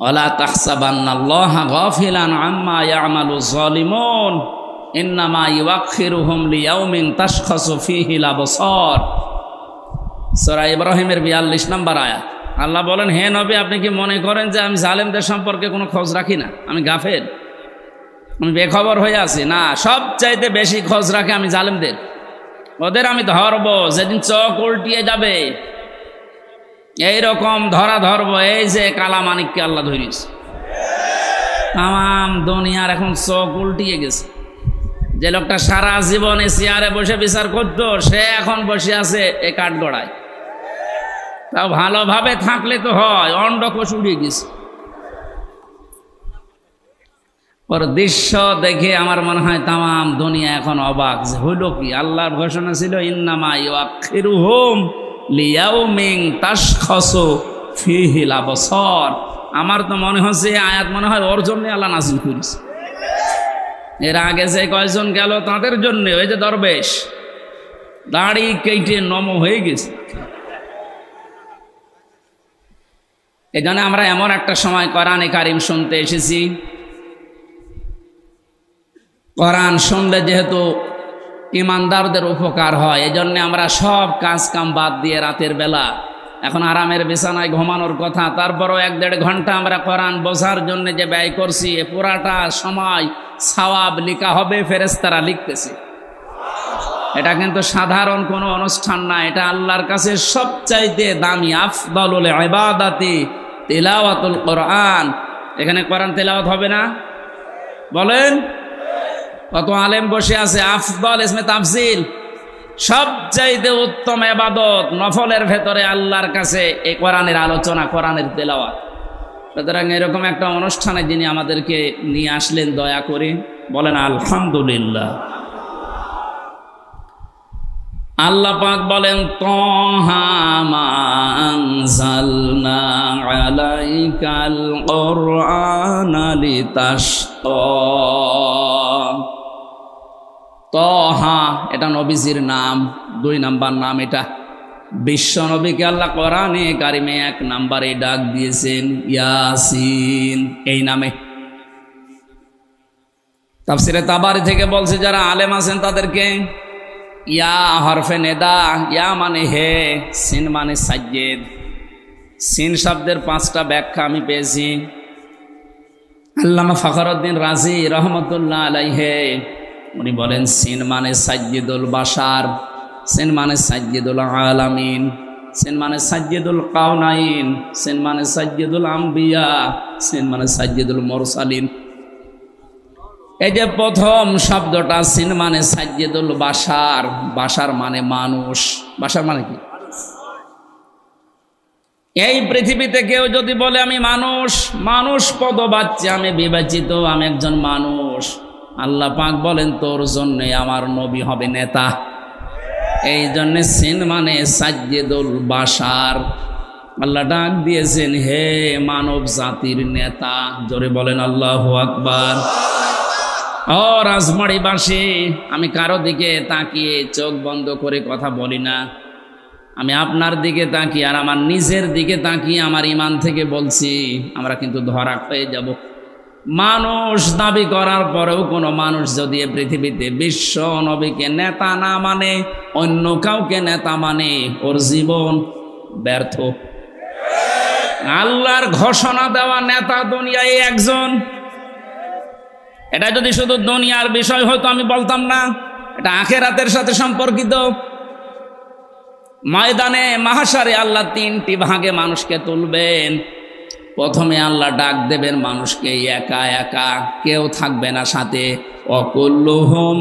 ওয়ালা তাহসাবান্নাল্লাহা গাফিলান আম্মা ইয়ামালুয যালিমুন ইন্নামা ইউআখিরুহুম লিয়াউমিন তাশখাসু ফীহিল আবসার। সূরা ইব্রাহিমের 42 নম্বর আয়াত। আল্লাহ বলেন, হে নবী, আপনি কি মনে করেন যে আমি জালেমদের সম্পর্কে কোনো খোঁজ রাখি না? আমি গাফেল, আমি বেখবর হয়ে আছি? না, সবচাইতে বেশি খোঁজ রাখে আমি জালেমদের। ওদের আমি ধরবো যেদিন চোখ উল্টিয়ে যাবে, এইরকম ধরা ধরবো। এই যে কালামানিককে আল্লাহ ধরিস, তাম দুনিয়ার এখন চোখ উল্টিয়ে গেছে। যে লোকটা সারা জীবনে চেয়ারে বসে বিচার করতো, সে এখন বসে আছে এই কাঠগড়ায়। তাও ভালোভাবে থাকলে তো হয়, অন্ডকোষ উড়িয়ে গেছে। ওর দৃশ্য দেখে আমার মনে হয় তাম দুনিয়া এখন অবাক যে হইল কি। আল্লাহর ঘোষণা ছিল, ইন্নামা ইউআখিরুহুম লিয়াউমিন তাশখাসু ফীহিল আবসার। আমার তো মনে হচ্ছে আয়াত মনে হয় ওর জন্য আল্লাহ নাযিল করেছে। এর আগে যে কয়জন গেল তাদের জন্য, ওই যে দরবেশ দাড়ি কেটে নম হয়ে গেছে। এই জন্য আমরা এমন একটা সময় কোরআনে কারিম শুনতে এসেছি। কোরআন শুনলে যেহেতু ইমানদারদের উপকার হয়, এই জন্য আমরা সব কাজ কাম বাদ দিয়ে রাতের বেলা এখন আরামের বিছানায় ঘুমানোর কথা, তারপরও 1-1.5 ঘন্টা আমরা কোরআন বোঝার জন্য যে ব্যয় করছি, এ পুরাটা সময় সওয়াব লিখা হবে, ফেরেশতারা লিখতেছে। এটা কিন্তু সাধারণ কোনো অনুষ্ঠান না, এটা আল্লাহর কাছে সবচাইতে দামি আফদালুল ইবাদাতি তিলাওয়াতুল কোরআন। এখানে কোরআন তেলাওয়াত হবে না? বলেন, কত আলেম বসে আছে। আফদল ইসমে তাফজিল, সবচাইতে উত্তম ইবাদত নফলের ভেতরে আল্লাহর কাছে এই কোরআনের আলোচনা, কোরআনের তেলাওয়াত। সুতরাং এরকম একটা অনুষ্ঠানে যিনি আমাদেরকে নিয়ে আসলেন, দয়া করে বলেন আলহামদুলিল্লাহ। আল্লাহ পাক বলেন, তাহা মা আনজালনা আলাইকাল কুরআনা লিতাশকা। তাহা এটা নবীজির নাম, 2 নাম্বার নাম। এটা বিশ্ব নবীকে আল্লাহ কোরআনে কারিমে 1 নাম্বারে ডাক দিয়েছেন, ইয়াসিন এই নামে। তাফসিরে তাবারি থেকে বলছে, যারা আলেম আছেন তাদেরকে, ইয়া হরফে নেদা, ইয়া মানে হে, সিন মানে সাজ্জেদ। সিন শব্দের 5টা ব্যাখ্যা আমি পেয়েছি। আল্লামা ফখরুদ্দিন রাজি রহমতুল্লাহ আলাইহি উনি বলেন, সিন মানে সাজ্জেদুল বাশার, সিন মানে সাজ্জেদুল আলামিন, সিন মানে সাজ্জেদুল কাউনাইন, সিন মানে সাজ্জেদুল আম্বিয়া, সিন মানে সাজ্জেদুল মুরসালিন। এই যে প্রথম শব্দটা সিন মানে সাজ্জেদুল বাশার, বাশার মানে মানুষ। বাশার মানে কি? এই পৃথিবীতে কেউ যদি বলে আমি মানুষ, মানুষ পদবাচ্য, আমি বিবেচিত, আমি একজন মানুষ, আল্লাহ পাক বলেন তোর জন্য আমার নবী হবে নেতা। এই জন্য সিন মানে সাজ্জেদুল বাশার। আল্লাহ ডাক দিয়েছেন, হে মানব জাতির নেতা। জোরে বলেন আল্লাহু আকবার। ও রাজবাড়িবাসী, আমি কারো দিকে তাকিয়ে চোখ বন্ধ করে কথা বলি না। আমি আপনার দিকে তাকিয়ে আর আমার নিজের দিকে তাকিয়ে আমার ঈমান থেকে বলছি, আমরা কিন্তু ধরা হয়ে যাব। মানুষ দাবি করার পরেও কোনো মানুষ যদি এ পৃথিবীতে বিশ্ব নবীকে নেতা না মানে, অন্য কাউকে নেতা মানে, ওর জীবন ব্যর্থ। আল্লাহর ঘোষণা দেওয়া নেতা দুনিয়ায় একজন। এটা যদি শুধু দুনিয়ার বিষয় হতো আমি বলতাম না, এটা আখিরাতের সাথে সম্পর্কিত। ময়দানে মাহশারে আল্লাহ 3টি ভাগে মানুষকে তুলবেন। প্রথমে আল্লাহ ডাক দেবেন মানুষকে একা একা, কেউ থাকবে না সাথে। ওয়াকুল্লুহুম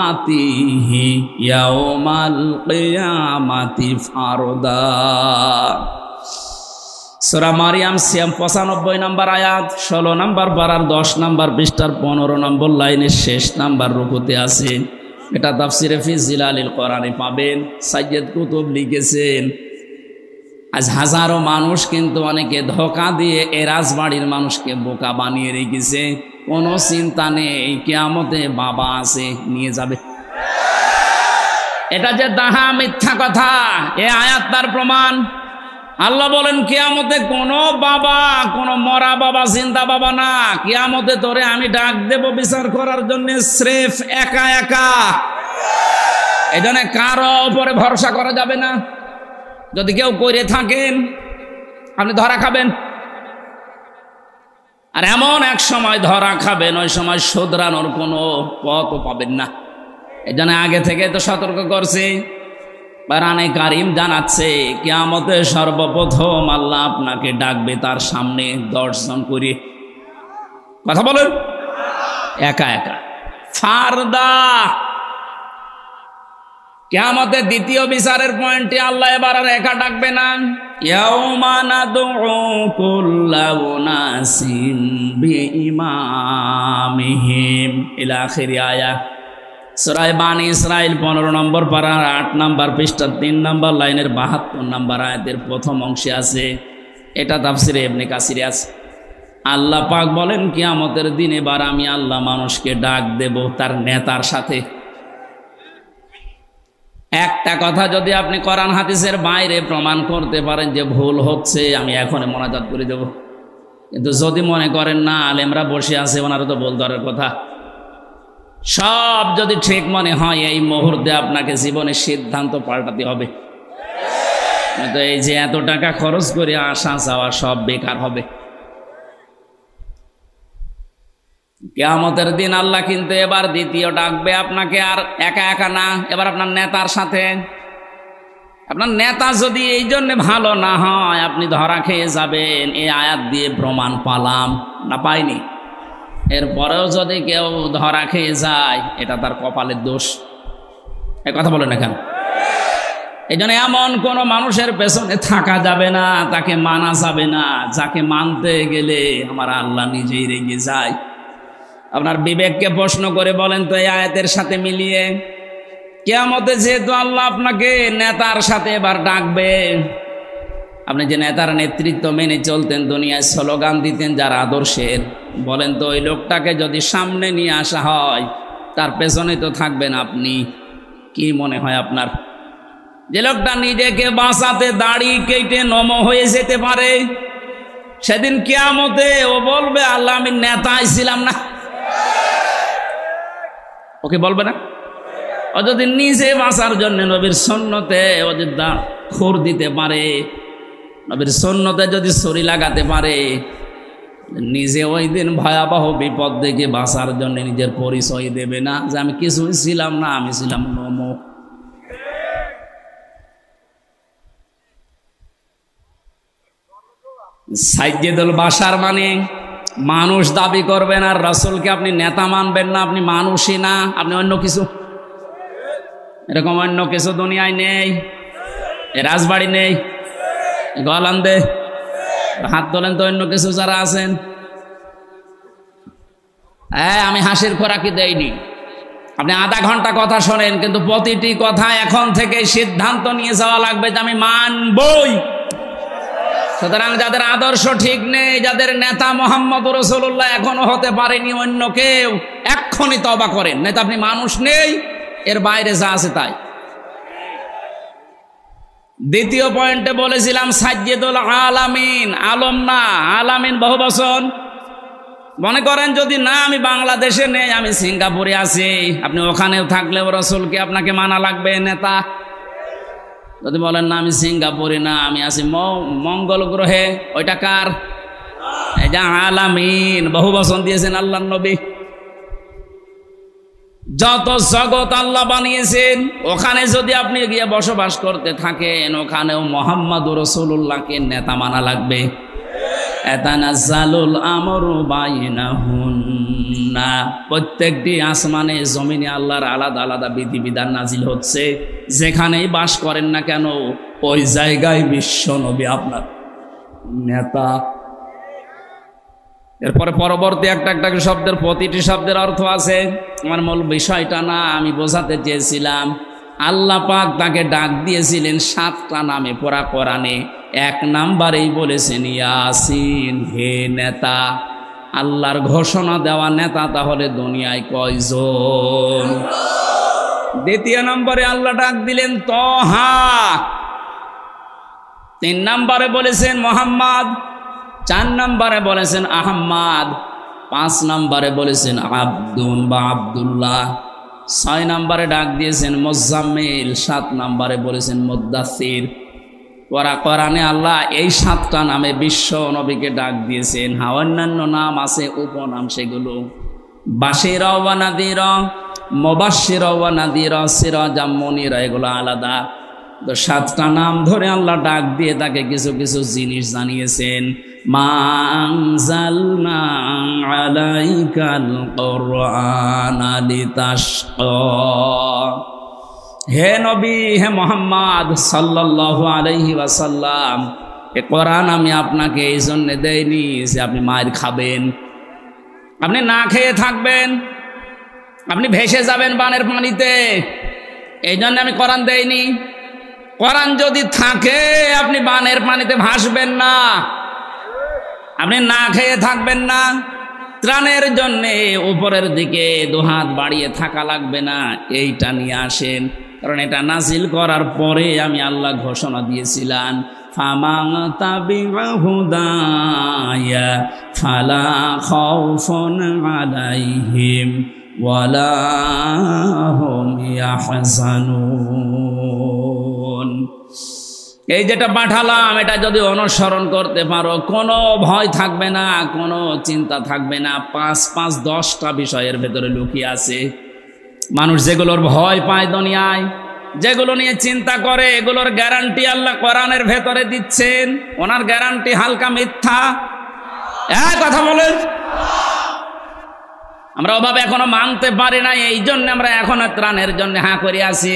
আতিহি ইয়াউমাল কিয়ামাতি ফারদা। সূরা মারিয়াম 95 নম্বর আয়াত, 16 নম্বর পারার 10 নম্বর পৃষ্ঠার 15 নম্বর লাইনের শেষ নাম্বার রুকুতে আছে। এটা তাফসিরে ফি জিলালিল কোরআনে পাবেন। সাইয়্যিদ কুতুব লিখেছেন, আজ হাজারো মানুষ কিন্তু অনেকে ধোঁকা দিয়ে এ রাজবাড়ির মানুষকে বোকা বানিয়ে রেখেছে। কোনো চিন্তা নেই, কিয়ামতে বাবা আছে, নিয়ে যাবে। এটা যে দাহা মিথ্যা কথা, এ আয়াত তার প্রমাণ। আল্লাহ বলেন কিয়ামতে কোনো বাবা, কোনো মরা বাবা, জিন্দা বাবা না, কিয়ামতে তোরে আমি ডাক দেব বিচার করার জন্য স্রেফ একা একা। এই জন্য কারো উপরে ভরসা করা যাবে না। যদি কেউ করে থাকেন আপনি ধরা খাবেন, আর এমন এক সময় ধরা খাবেন ওই সময় শোধরানোর কোনো পথও পাবেন না। এই জন্য আগে থেকে তো সতর্ক করছে। কোরআনে কারীম জানাচ্ছে কিয়ামতে সর্বপ্রথম আল্লাহ আপনাকে ডাকবে তার সামনে 10 জন করে। কথা বলেন, একা একা ফারদা। কিয়ামতের দ্বিতীয় বিচারের পয়েন্টে আল্লাহ এবার আর একা ডাকবে না। ইয়াউমা নাদউ কুল্লা উনাসিন বিইমামিহিম ইলা আখির আয়াত। সূরা বানী ইসরাঈল 15 নম্বর পারার 8 নম্বর পৃষ্ঠা 3 নম্বর লাইনের 72 নম্বর আয়াতের প্রথম অংশে আছে। এটা তাফসিরে ইবনে কাসিরে আছে। আল্লাহ পাক বলেন কিয়ামতের দিন এবার আমি আল্লাহ মানুষকে ডাক দেব তার নেতার সাথে। একটা কথা যদি আপনি কোরআন হাদিসের বাইরে প্রমাণ করতে পারেন যে ভুল হচ্ছে, আমি এখনই মোনাজাত করে দেব। কিন্তু যদি মনে করেন না আলেমরা বসে আছে ওনারা তো বল ধরার কথা, সব যদি ঠিক মনে হয় এই মুহূর্তে আপনাকে জীবনের সিদ্ধান্ত পাল্টাতে হবে। তো এই যে এত টাকা খরচ করে আসা যাওয়া সব বেকার হবে। কিয়ামতের দিন আল্লাহ কিন্তু এবার দ্বিতীয় ডাকবে আপনাকে, আর একা একা না, এবার আপনার নেতার সাথে। আপনার নেতা যদি এই জন্য ভালো না হয় আপনি ধরা খেয়ে যাবেন, এই আয়াত দিয়ে প্রমাণ পালাম না পাইনি। এরপরেও যদি কেউ ধরা খেয়ে যায় এটা তার কপালের দোষ। এ কথা বলেন এখানে। এই জন্য এমন কোন মানুষের পেছনে থাকা যাবে না, তাকে মানা যাবে না, যাকে মানতে গেলে আমার আল্লাহ নিজেই রেগে যায়। আপনার বিবেককে প্রশ্ন করে বলেন তো এই আয়াতের সাথে মিলিয়ে, কিয়ামতে যেহেতু আল্লাহ আপনাকে নেতার সাথে এবার ডাকবে, আপনি যে নেতার নেতৃত্ব মেনে চলতেন, দুনিয়ায় স্লোগান দিতেন যার আদর্শের, বলেন তো ওই লোকটাকে যদি সামনে নিয়ে আসা হয় তার পেছনে তো থাকবেন আপনি। কি মনে হয় আপনার? যে লোকটা নিজেকে বাঁচাতে দাড়ি কেটে নম হয়ে যেতে পারে, সেদিন কিয়ামতে ও বলবে আল্লাহ আমি নেতাই ছিলাম না। ওকে বলবে না? ও যদি নিজে বাঁচার জন্য নবীর সুন্নতে ও যদি খুর দিতে পারে, নবীর সুন্নতে যদি ছুরি লাগাতে পারে, নিজে ওই দিন ভয়াবহ বিপদ থেকে বাঁচার জন্য নিজের পরিচয় দেবে না যে আমি কিছুই ছিলাম না, আমি ছিলাম নমক। সাইয়েদুল বাশার মানে মানুষ দাবি করবেন, আর রাসূলকে আপনি নেতা মানবেন না, আপনি মানুষই না, আপনি অন্য কিছু। এরকম অন্য কিছু দুনিয়ায় নেই। এ রাজবাড়ি নেই, গলান্দে হাত তোলেন তো অন্য কিছু যারা আছেন। হ্যাঁ, আমি হাসির খোরাকি দেইনি। আপনি আধা ঘন্টা কথা শোনেন, কিন্তু প্রতিটি কথা এখন থেকে সিদ্ধান্ত নিয়ে যাওয়া লাগবে যে আমি মানবই। সুতরাং যাদের আদর্শ ঠিক নেই, যাদের নেতা মুহাম্মদ রাসূলুল্লাহ এখনো হতে পারেনি অন্য কেউ, এক্ষুনি তওবা করেন, নয়তো আপনি মানুষ নেই, এর বাইরে যা আছে তাই। দ্বিতীয় পয়েন্টে বলেছিলাম সাইয়্যিদুল আলামিন, আলম না, আলামিন বহুবচন। মনে করেন যদি না আমি বাংলাদেশে নেই, আমি সিঙ্গাপুরে আছি, আপনি ওখানেও থাকলেও রাসূলকে আপনাকে মানা লাগবে, নেতা। যদি বলেন না আমি সিঙ্গাপুরে না, আমি আছি মঙ্গল গ্রহে, ওইটা কার? এই যে আলামিন, বহুবচন দিয়েছেন আল্লাহর নবী। যত জগৎ আল্লাহ বানিয়েছেন ওখানে যদি আপনি গিয়ে বসবাস করতে থাকেন, ওখানেও মুহাম্মদুর রাসূলুল্লাহকে নেতা মানা লাগবে। এতানাজ্জালুল আমরু বাইনাহুন্না, প্রত্যেকটি আসমানে জমিনে আল্লাহর আলাদা আলাদা বিধিবিধান নাজিল হচ্ছে। যেখানেই বাস করেন না কেন ওই জায়গায় বিশ্ব নবী আপনার নেতা। এরপরে পরবর্তী একটা শব্দের প্রতিটি শব্দের অর্থ আছে। আমার মূল বিষয়টা না, আমি বোঝাতে চেয়েছিলাম আল্লাহ পাক তাকে ডাক দিয়েছিলেন 7টা নামে পড়া কোরআনে। 1 নাম্বারেই বলেছেন ইয়াসিন, হে নেতা। আল্লাহর ঘোষণা দেওয়া নেতা তাহলে দুনিয়ায় কয়জন? দ্বিতীয় নম্বরে আল্লাহ ডাক দিলেন তহা। 3 নম্বরে বলেছেন মোহাম্মদ, 4 নম্বরে বলেছেন আহম্মদ, 5 নম্বরে বলেছেন আব্দুল বা আব্দুল্লাহ, 6 নম্বরে ডাক দিয়েছেন মুজাম্মিল, 7 নম্বরে বলেছেন মুদ্দাসির। ওরা কোরআনে আল্লাহ এই 7টা নামে বিশ্ব নবীকে ডাক দিয়েছেন। অন্যান্য নাম আছে, উপনাম, সেগুলো বাশিরা ওয়া নাযিরা, মুবাশশিরা ওয়া নাযিরা, সিরাজাম মুনীরা, এগুলো আলাদা। তো 7টা নাম ধরে আল্লাহ ডাক দিয়ে তাকে কিছু কিছু জিনিস জানিয়েছেন। মা আনজালনা আলাইকাল কুরআনা লিতাশকা, হে নবী, হে মোহাম্মদ সাল্লাল্লাহু আলাইহি ওয়াসাল্লাম, এ কোরআন আমি আপনাকে এই জন্য দেইনি যে আপনি মার খাবেন, আপনি না খেয়ে থাকবেন, আপনি ভেসে যাবেন বানের পানিতে, এই জন্য আমি কোরআন দেইনি। কোরআন যদি থাকে আপনি বানের পানিতে ভাসবেন না, আপনি না খেয়ে থাকবেন না। ত্রাণের জন্যে উপরের দিকে দুহাত বাড়িয়ে থাকা লাগবে না, এইটা নিয়ে আসেন। কারণ এটা নাজিল করার পরে আমি আল্লাহ ঘোষণা দিয়েছিলাম, ফামান তাবিআ হুদায়া ফালা খাউফুন আলাইহিম ওয়ালা হুম ইয়াহজানুন। এই যেটা পাঠালাম এটা যদি অনুসরণ করতে পারো, কোনো ভয় থাকবে না, কোনো চিন্তা থাকবে না। 5 10টা বিষয়ের ভেতরে লুকিয়ে আছে। মানুষ যেগুলোর ভয় পায় দুনিয়ায়, যেগুলো নিয়ে চিন্তা করে, এগুলোর গ্যারান্টি আল্লাহ কোরআনের ভেতরে দিচ্ছেন। ওনার গ্যারান্টি হালকা মিথ্যা? কথা বলেন। আমরা ওভাবে এখনো মানতে পারি না, এই জন্য আমরা এখনো ত্রাণের জন্য হাঁ করে আছি।